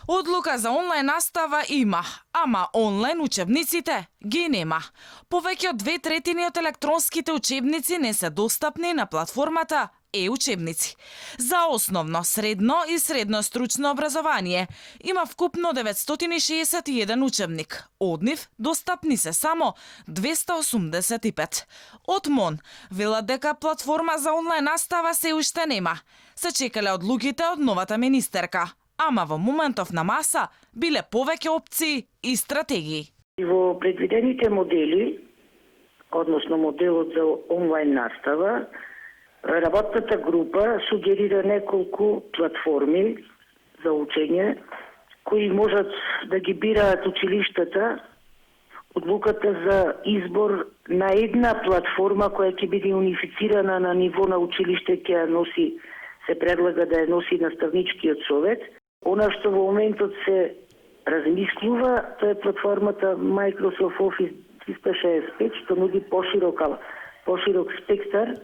Одлука за онлайн настава има, ама онлайн учебниците ги нема. Повеќе од 2/3 од електронските учебници не се достапни на платформата e-учебници. За основно, средно и средно стручно образование има вкупно 961 учебник. Од нив достапни се само 285. Од МОН велат дека платформа за онлайн настава се уште нема. Се чекале одлуките од новата министерка. Ама во моментов на маса биле повеќе опции и стратегии. Во предвидените модели, односно моделот за онлайн настава, работната група сугерира неколку платформи за учење, кои можат да ги бираат училиштата. Одлуката за избор на една платформа која ќе биде унифицирана на ниво на училиште ќе ја носи, се предлага да ја носи наставничкиот совет. Она што во моментот се размислува, тоа е платформата Microsoft Office 365, што нуди поширок спектар,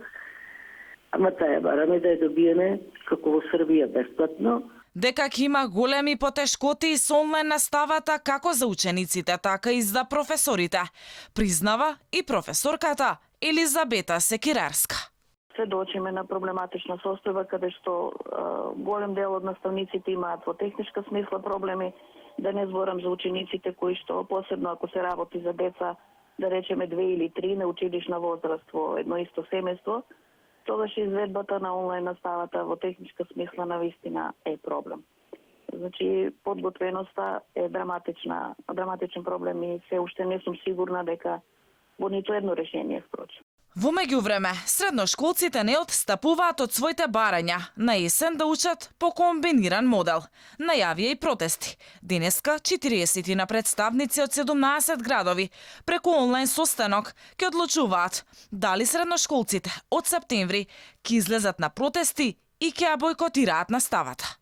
ама таа бараме да ја добиеме како во Србија бесплатно. Дека ќе има големи потешкоти со онлайн наставата како за учениците, така и за професорите, признава и професорката Елизабета Секирарска. Сведочиме на проблематична состојба каде што голем дел од наставниците имаат во техничка смисла проблеми, да не зборам за учениците кои што посебно ако се работи за деца, да речеме 2 или 3 на училишна возраст во едно исто семејство, тогаш изведбата на онлайн наставата во техничка смисла навистина е проблем. Значи подготвеноста е драматичен проблем и се уште не сум сигурна дека во ниту едно решение впрочем. Во меѓувреме, средношколците не отстапуваат од своите барања на есен да учат по комбиниран модел. Најавија и протести. Денеска 40 на представници од 17 градови преку онлайн состанок ќе одлучуваат дали средношколците од септември ќе излезат на протести и ќе ја бојкотираат наставата.